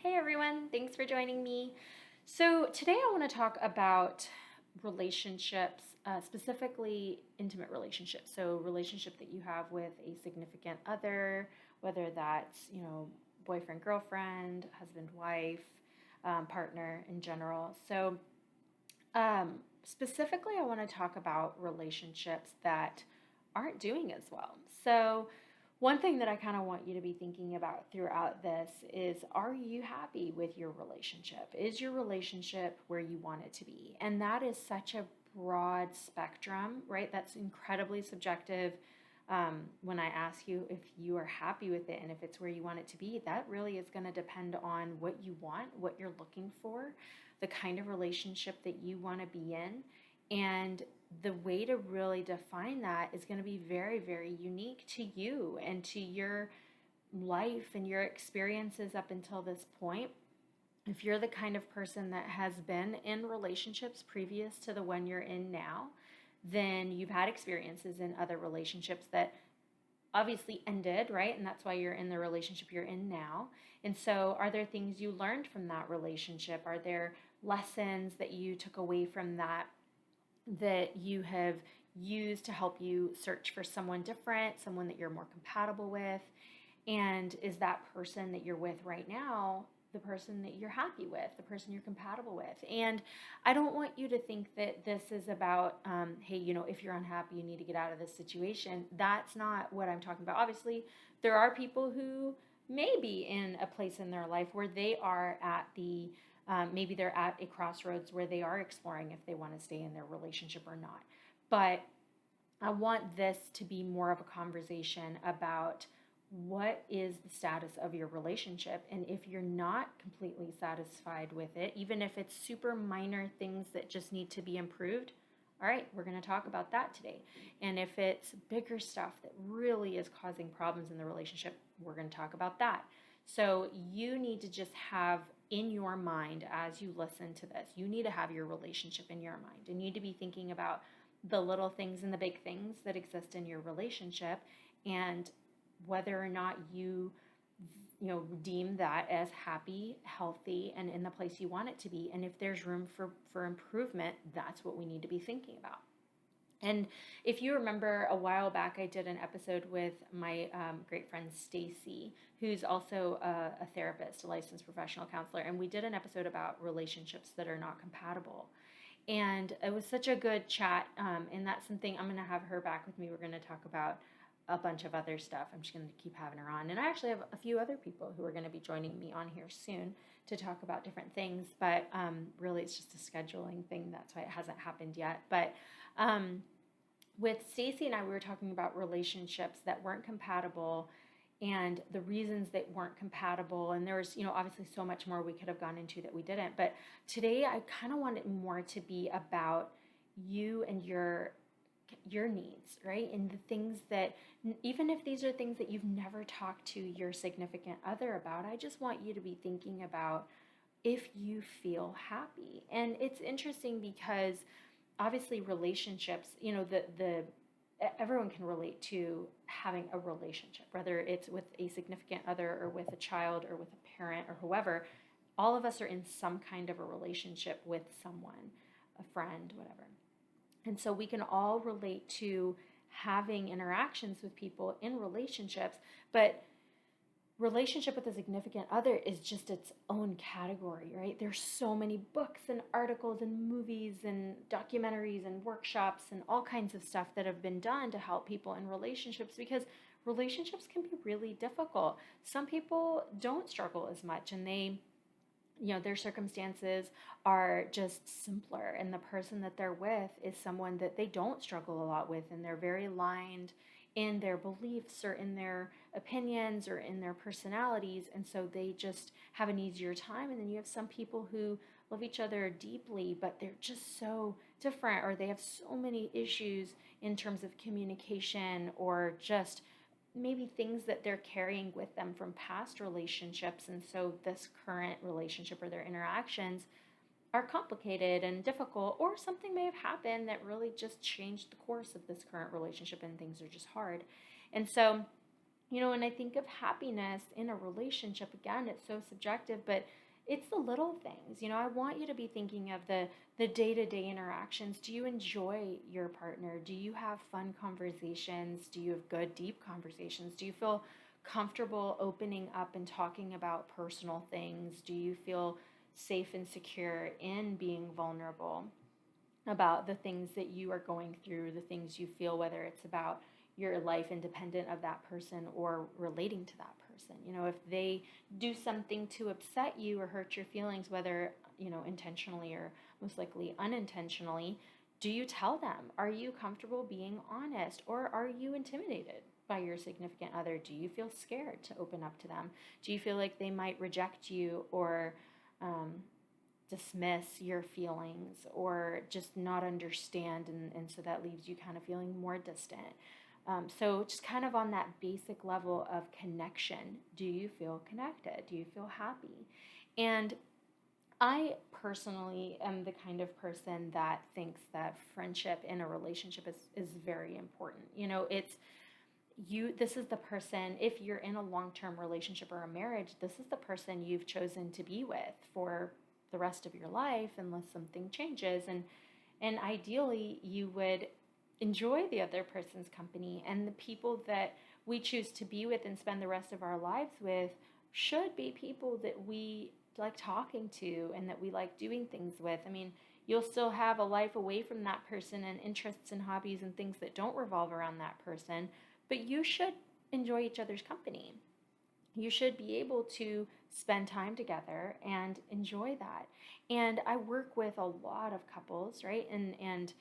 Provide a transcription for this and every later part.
Hey everyone, thanks for joining me. So, today I want to talk about relationships, specifically intimate relationships. So, relationship that you have with a significant other, whether that's, boyfriend, girlfriend, husband, wife, partner in general. Specifically, I want to talk about relationships that aren't doing as well. So, one thing that I kind of want you to be thinking about throughout this is, are you happy with your relationship? Is your relationship where you want it to be? And that is such a broad spectrum, right? That's incredibly subjective. When I ask you if you are happy with it and if it's where you want it to be, that really is going to depend on what you want, what you're looking for, the kind of relationship that you want to be in. And the way to really define that is going to be very, very unique to you and to your life and your experiences up until this point. If you're the kind of person that has been in relationships previous to the one you're in now, then you've had experiences in other relationships that obviously ended, right? And that's why you're in the relationship you're in now. And so, are there things you learned from that relationship? Are there lessons that you took away from that you have used to help you search for someone different, someone that you're more compatible with? And is that person that you're with right now the person that you're happy with, the person you're compatible with? And I don't want you to think that this is about, hey, if you're unhappy, you need to get out of this situation. That's not what I'm talking about. Obviously, there are people who may be in a place in their life where they are at maybe they're at a crossroads where they are exploring if they want to stay in their relationship or not. But I want this to be more of a conversation about what is the status of your relationship. And if you're not completely satisfied with it, even if it's super minor things that just need to be improved, all right, we're going to talk about that today. And if it's bigger stuff that really is causing problems in the relationship, we're going to talk about that. So you need to just have in your mind as you listen to this, you need to have your relationship in your mind. And you need to be thinking about the little things and the big things that exist in your relationship, and whether or not deem that as happy, healthy, and in the place you want it to be. And if there's room for improvement, that's what we need to be thinking about. And if you remember, a while back, I did an episode with my great friend Stacy, who's also a therapist, a licensed professional counselor, and we did an episode about relationships that are not compatible. And it was such a good chat, and that's something I'm going to have her back with me. We're going to talk about a bunch of other stuff. I'm just going to keep having her on. And I actually have a few other people who are going to be joining me on here soon to talk about different things. But really, it's just a scheduling thing. That's why it hasn't happened yet. But with Stacey and I, we were talking about relationships that weren't compatible and the reasons they weren't compatible. And there was, obviously so much more we could have gone into that we didn't. But today, I kind of want it more to be about you and your needs, right? And the things that, even if these are things that you've never talked to your significant other about, I just want you to be thinking about if you feel happy. And it's interesting because obviously relationships, the everyone can relate to having a relationship, whether it's with a significant other or with a child or with a parent or whoever. All of us are in some kind of a relationship with someone, a friend, whatever. And so we can all relate to having interactions with people in relationships, but relationship with a significant other is just its own category, right? There's so many books and articles and movies and documentaries and workshops and all kinds of stuff that have been done to help people in relationships, because relationships can be really difficult. Some people don't struggle as much, and their circumstances are just simpler, and the person that they're with is someone that they don't struggle a lot with, and they're very aligned in their beliefs or in their opinions or in their personalities, and so they just have an easier time. And then you have some people who love each other deeply, but they're just so different, or they have so many issues in terms of communication, or just maybe things that they're carrying with them from past relationships. And so this current relationship or their interactions are complicated and difficult, or something may have happened that really just changed the course of this current relationship and things are just hard. And so And I think of happiness in a relationship, again, it's so subjective, but it's the little things. I want you to be thinking of the day-to-day interactions. Do you enjoy your partner? Do you have fun conversations? Do you have good, deep conversations? Do you feel comfortable opening up and talking about personal things? Do you feel safe and secure in being vulnerable about the things that you are going through, the things you feel, whether it's about your life independent of that person or relating to that person? If they do something to upset you or hurt your feelings, whether, intentionally or most likely unintentionally, do you tell them? Are you comfortable being honest, or are you intimidated by your significant other? Do you feel scared to open up to them? Do you feel like they might reject you or um, dismiss your feelings or just not understand, and so that leaves you kind of feeling more distant? So just kind of on that basic level of connection, do you feel connected? Do you feel happy? And I personally am the kind of person that thinks that friendship in a relationship is very important. It's this is the person, if you're in a long-term relationship or a marriage, this is the person you've chosen to be with for the rest of your life unless something changes. And ideally you would enjoy the other person's company, and the people that we choose to be with and spend the rest of our lives with should be people that we like talking to and that we like doing things with. I mean, you'll still have a life away from that person and interests and hobbies and things that don't revolve around that person, but you should enjoy each other's company. You should be able to spend time together and enjoy that. And I work with a lot of couples, right? And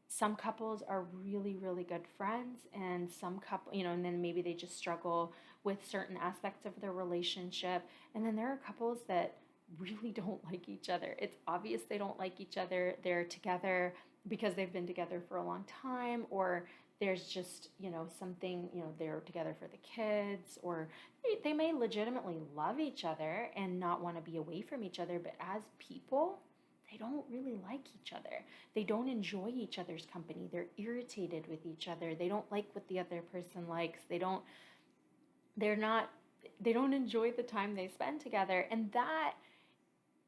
some couples are really, really good friends, and some couple, and then maybe they just struggle with certain aspects of their relationship. And then there are couples that really don't like each other. It's obvious they don't like each other. They're together because they've been together for a long time, or there's just, something, they're together for the kids, or they may legitimately love each other and not want to be away from each other, but as people, they don't really like each other. They don't enjoy each other's company. They're irritated with each other. They don't like what the other person likes. They're not, they don't enjoy the time they spend together. And that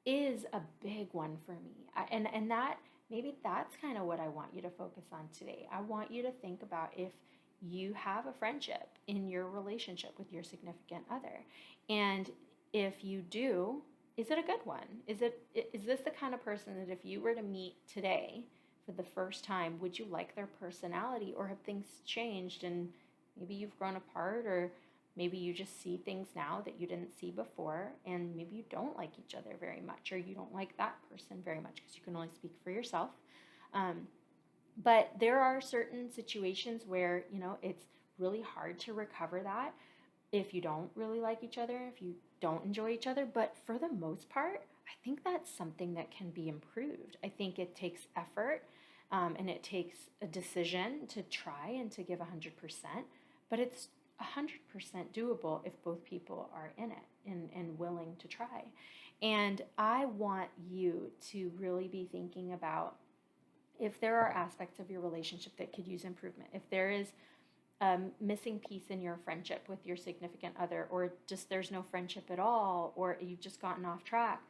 is a big one for me. And that, maybe that's kind of what I want you to focus on today. I want you to think about if you have a friendship in your relationship with your significant other. And if you do, is it a good one? Is this the kind of person that if you were to meet today for the first time, would you like their personality, or have things changed and maybe you've grown apart, or maybe you just see things now that you didn't see before, and maybe you don't like each other very much, or you don't like that person very much, because you can only speak for yourself. But there are certain situations where, it's really hard to recover that if you don't really like each other, if you don't enjoy each other. But for the most part, I think that's something that can be improved. I think it takes effort, and it takes a decision to try and to give 100%, but it's 100% doable if both people are in it and willing to try. And I want you to really be thinking about if there are aspects of your relationship that could use improvement, if there is a missing piece in your friendship with your significant other, or just there's no friendship at all, or you've just gotten off track,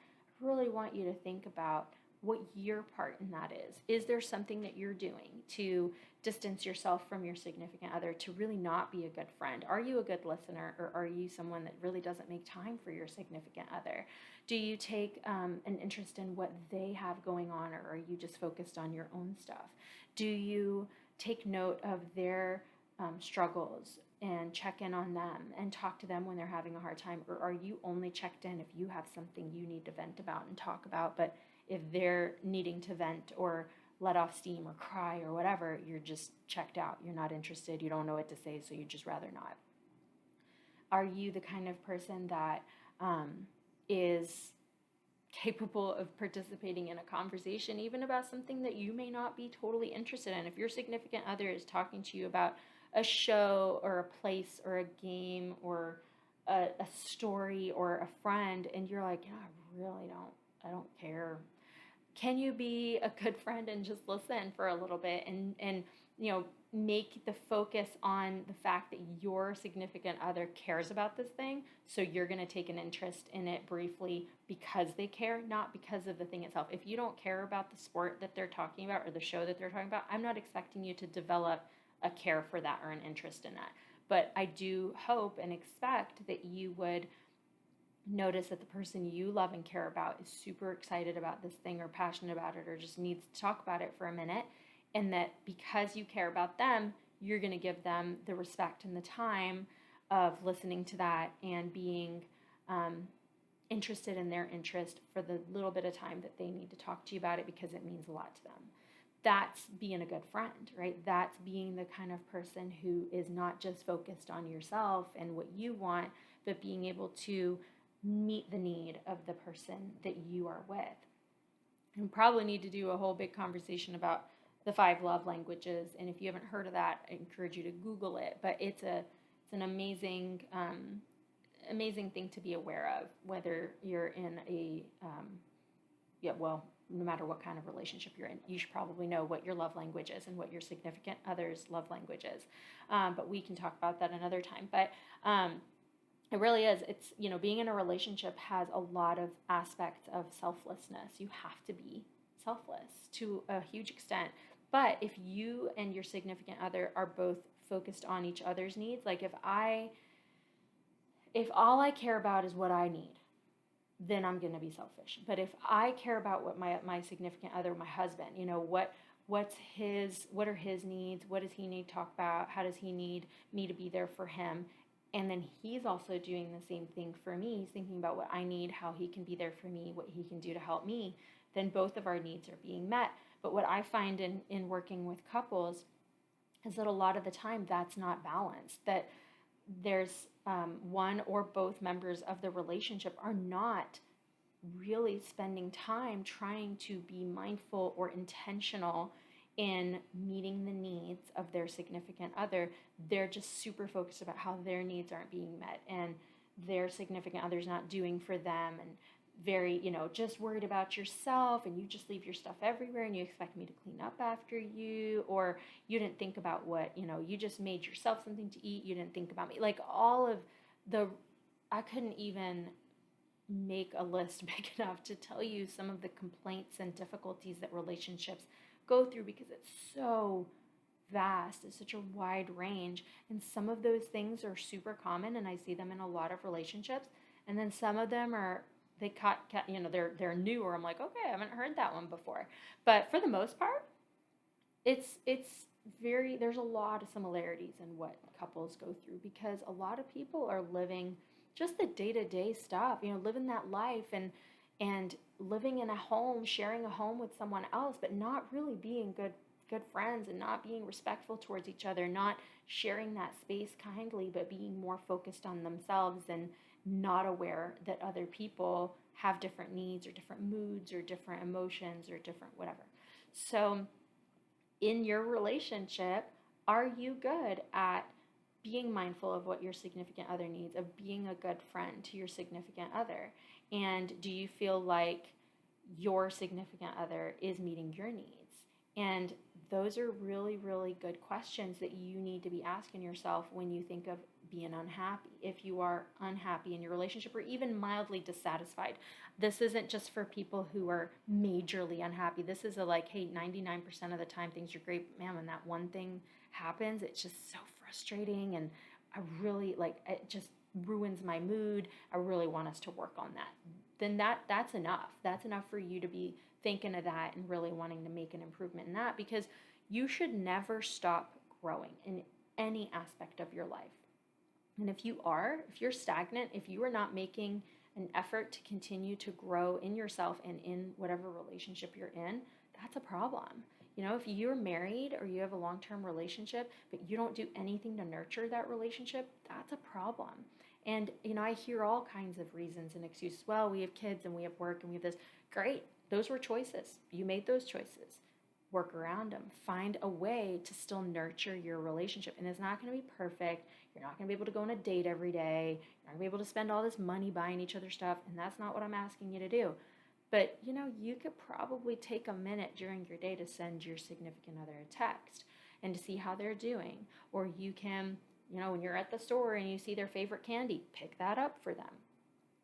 I really want you to think about what your part in that is. Is there something that you're doing to distance yourself from your significant other, to really not be a good friend? Are you a good listener, or are you someone that really doesn't make time for your significant other? Do you take an interest in what they have going on, or are you just focused on your own stuff? Do you take note of their struggles and check in on them and talk to them when they're having a hard time? Or are you only checked in if you have something you need to vent about and talk about, but if they're needing to vent or let off steam or cry or whatever, you're just checked out, you're not interested, you don't know what to say, so you'd just rather not? Are you the kind of person that is capable of participating in a conversation even about something that you may not be totally interested in? If your significant other is talking to you about a show or a place or a game or a story or a friend, and you're like, I don't care, can you be a good friend and just listen for a little bit and make the focus on the fact that your significant other cares about this thing. So you're going to take an interest in it briefly because they care, not because of the thing itself. If you don't care about the sport that they're talking about or the show that they're talking about, I'm not expecting you to develop a care for that or an interest in that. But I do hope and expect that you would notice that the person you love and care about is super excited about this thing or passionate about it or just needs to talk about it for a minute. And that because you care about them, you're going to give them the respect and the time of listening to that and being interested in their interest for the little bit of time that they need to talk to you about it because it means a lot to them. That's being a good friend, right? That's being the kind of person who is not just focused on yourself and what you want, but being able to meet the need of the person that you are with. And probably need to do a whole big conversation about the 5 love languages. And if you haven't heard of that, I encourage you to Google it. But it's an amazing amazing thing to be aware of, whether you're in a no matter what kind of relationship you're in, you should probably know what your love language is and what your significant other's love language is. But we can talk about that another time. But it really is. It's, being in a relationship has a lot of aspects of selflessness. You have to be selfless to a huge extent. But if you and your significant other are both focused on each other's needs, like if all I care about is what I need, then I'm going to be selfish. But if I care about what my significant other, my husband, what are his needs? What does he need to talk about? How does he need me to be there for him? And then he's also doing the same thing for me. He's thinking about what I need, how he can be there for me, what he can do to help me. Then both of our needs are being met. But what I find in working with couples is that a lot of the time that's not balanced, that there's one or both members of the relationship are not really spending time trying to be mindful or intentional in meeting the needs of their significant other. They're just super focused about how their needs aren't being met and their significant other's not doing for them, and very, just worried about yourself, and you just leave your stuff everywhere and you expect me to clean up after you, or you didn't think about what, you just made yourself something to eat, you didn't think about me. Like all of I couldn't even make a list big enough to tell you some of the complaints and difficulties that relationships go through, because it's so vast, it's such a wide range, and some of those things are super common and I see them in a lot of relationships, and then some of them are they're new, or I'm like, okay, I haven't heard that one before. But for the most part, it's there's a lot of similarities in what couples go through, because a lot of people are living just the day-to-day stuff, living that life and living in a home, sharing a home with someone else, but not really being good friends and not being respectful towards each other, not sharing that space kindly, but being more focused on themselves and not aware that other people have different needs or different moods or different emotions or different whatever. So in your relationship, are you good at being mindful of what your significant other needs, of being a good friend to your significant other? And do you feel like your significant other is meeting your needs? And those are really, really good questions that you need to be asking yourself when you think of being unhappy. If you are unhappy in your relationship or even mildly dissatisfied, this isn't just for people who are majorly unhappy. This is hey, 99% of the time things are great. Man, when that one thing happens, it's just so frustrating, and I really it just ruins my mood. I really want us to work on that. Then that's enough. That's enough for you to be thinking of that and really wanting to make an improvement in that, because you should never stop growing in any aspect of your life. And if you're stagnant, if you are not making an effort to continue to grow in yourself and in whatever relationship you're in, that's a problem. If you're married or you have a long-term relationship, but you don't do anything to nurture that relationship, that's a problem. And, I hear all kinds of reasons and excuses. Well, we have kids and we have work and we have this. Great. Those were choices. You made those choices. Work around them. Find a way to still nurture your relationship. And it's not going to be perfect. You're not going to be able to go on a date every day. You're not going to be able to spend all this money buying each other stuff. And that's not what I'm asking you to do. But, you could probably take a minute during your day to send your significant other a text. and to see how they're doing. Or you can, when you're at the store and you see their favorite candy, pick that up for them.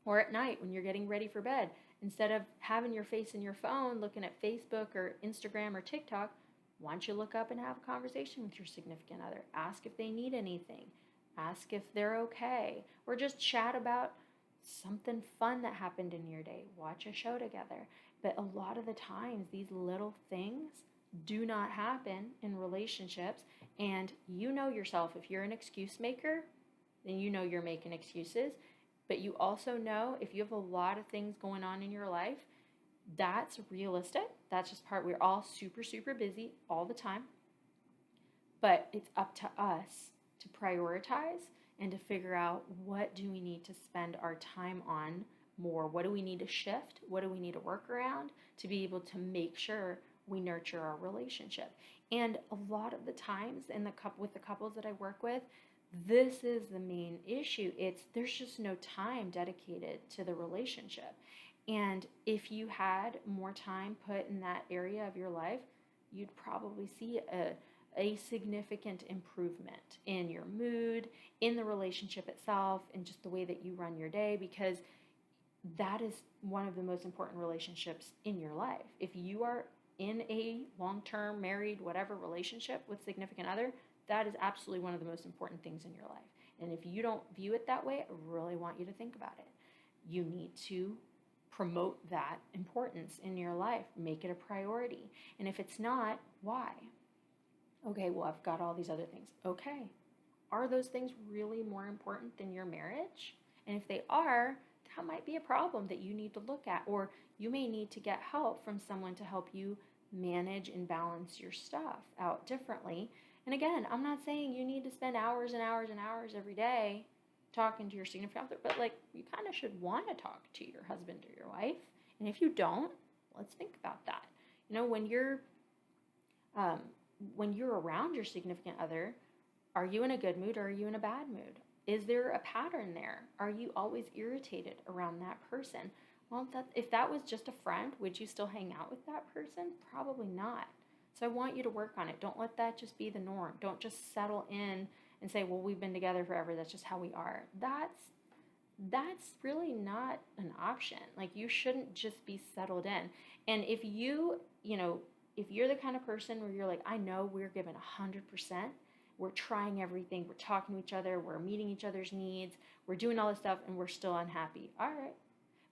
Or at night when you're getting ready for bed, instead of having your face in your phone looking at Facebook or Instagram or TikTok, why don't you look up and have a conversation with your significant other? Ask if they need anything. Ask if they're okay. Or just chat about something fun that happened in your day. Watch a show together. But a lot of the times, these little things do not happen in relationships. And you know yourself, if you're an excuse maker, then you know you're making excuses. But you also know if you have a lot of things going on in your life, that's realistic. That's just part, we're all super, super busy all the time. But it's up to us to prioritize and to figure out, what do we need to spend our time on more? What do we need to shift? What do we need to work around to be able to make sure we nurture our relationship? And a lot of the times with the couples that I work with, this is the main issue. There's just no time dedicated to the relationship. And if you had more time put in that area of your life, you'd probably see a significant improvement in your mood, in the relationship itself, and just the way that you run your day, because that is one of the most important relationships in your life. If you are in a long-term, married, whatever relationship with significant other, that is absolutely one of the most important things in your life. And if you don't view it that way, I really want you to think about it. You need to promote that importance in your life. Make it a priority. And if it's not, why? Okay, well, I've got all these other things. Okay, are those things really more important than your marriage? And if they are, that might be a problem that you need to look at. Or you may need to get help from someone to help you manage and balance your stuff out differently. And again, I'm not saying you need to spend hours and hours and hours every day talking to your significant other, but you kind of should want to talk to your husband or your wife. And if you don't, let's think about that. When you're around your significant other, are you in a good mood or are you in a bad mood? Is there a pattern there? Are you always irritated around that person? Well, if that was just a friend, would you still hang out with that person? Probably not. So I want you to work on it. Don't let that just be the norm. Don't just settle in and say, well, we've been together forever. That's just how we are. That's really not an option. You shouldn't just be settled in. And if if you're the kind of person where you're I know we're giving 100%, we're trying everything, we're talking to each other, we're meeting each other's needs, we're doing all this stuff, and we're still unhappy. All right.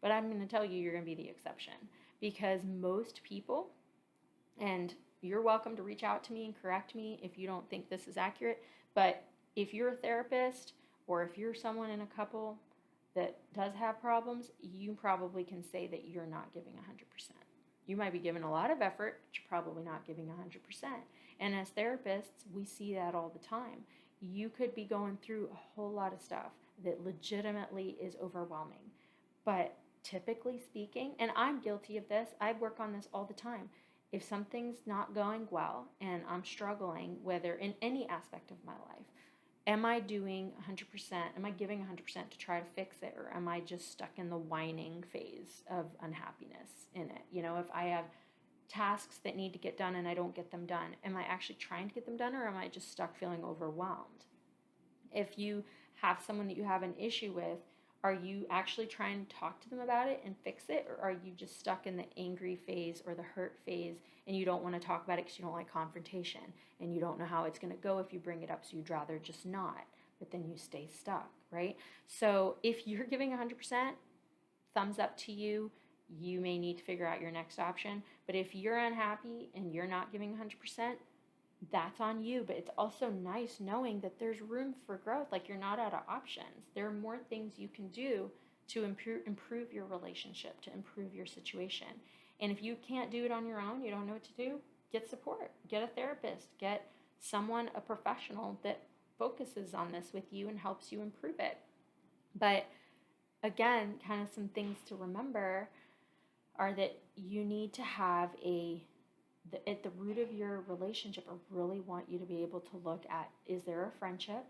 But I'm going to tell you, you're going to be the exception, because most people, and you're welcome to reach out to me and correct me if you don't think this is accurate, but if you're a therapist or if you're someone in a couple that does have problems, you probably can say that you're not giving 100%. You might be giving a lot of effort, but you're probably not giving 100%. And as therapists, we see that all the time. You could be going through a whole lot of stuff that legitimately is overwhelming. But typically speaking, and I'm guilty of this, I work on this all the time. If something's not going well and I'm struggling, whether in any aspect of my life, am I doing 100%? Am I giving 100% to try to fix it? Or am I just stuck in the whining phase of unhappiness in it? If I have tasks that need to get done and I don't get them done, am I actually trying to get them done, or am I just stuck feeling overwhelmed? If you have someone that you have an issue with, are you actually trying to talk to them about it and fix it? Or are you just stuck in the angry phase or the hurt phase and you don't want to talk about it because you don't like confrontation and you don't know how it's going to go if you bring it up, so you'd rather just not, but then you stay stuck, right? So if you're giving 100%, thumbs up to you. You may need to figure out your next option. But if you're unhappy and you're not giving 100%, that's on you. But it's also nice knowing that there's room for growth. You're not out of options. There are more things you can do to improve your relationship, to improve your situation. And if you can't do it on your own, you don't know what to do, get support. Get a therapist. Get someone, a professional that focuses on this with you and helps you improve it. But again, kind of some things to remember are that you need to have at the root of your relationship, I really want you to be able to look at, is there a friendship?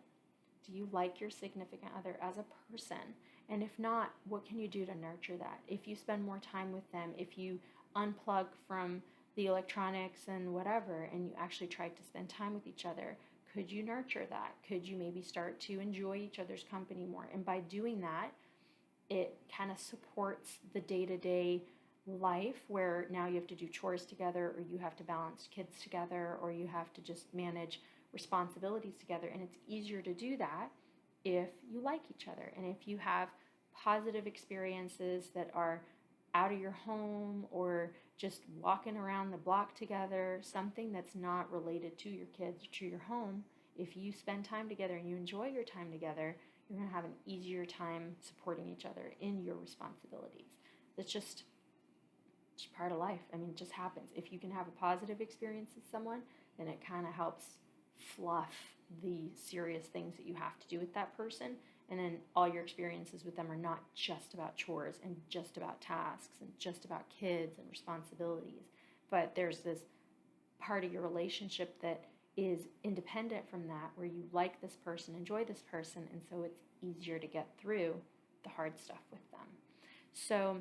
Do you like your significant other as a person? And if not, what can you do to nurture that? If you spend more time with them, if you unplug from the electronics and whatever, and you actually tried to spend time with each other, could you nurture that? Could you maybe start to enjoy each other's company more? And by doing that, it kind of supports the day-to-day life where now you have to do chores together, or you have to balance kids together, or you have to just manage responsibilities together. And it's easier to do that if you like each other and if you have positive experiences that are out of your home or just walking around the block together, something that's not related to your kids or to your home. If you spend time together and you enjoy your time together, you're going to have an easier time supporting each other in your responsibilities. It's just part of life. I mean, it just happens. If you can have a positive experience with someone, then it kind of helps fluff the serious things that you have to do with that person. And then all your experiences with them are not just about chores and just about tasks and just about kids and responsibilities. But there's this part of your relationship that is independent from that, where you like this person, enjoy this person, and so it's easier to get through the hard stuff with them. So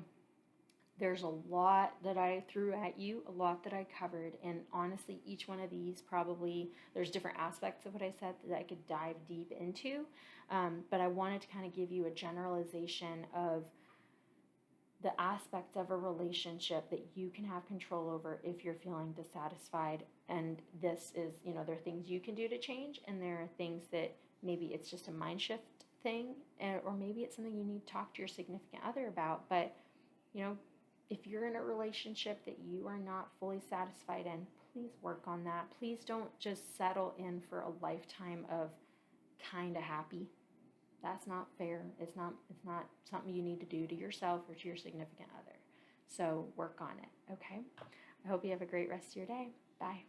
there's a lot that I threw at you, a lot that I covered, and honestly, each one of these probably, there's different aspects of what I said that I could dive deep into, but I wanted to kind of give you a generalization of the aspects of a relationship that you can have control over if you're feeling dissatisfied. And this is, there are things you can do to change, and there are things that maybe it's just a mind shift thing, or maybe it's something you need to talk to your significant other about. But, if you're in a relationship that you are not fully satisfied in, please work on that. Please don't just settle in for a lifetime of kind of happy. That's not fair. It's not something you need to do to yourself or to your significant other. So work on it, okay? I hope you have a great rest of your day. Bye.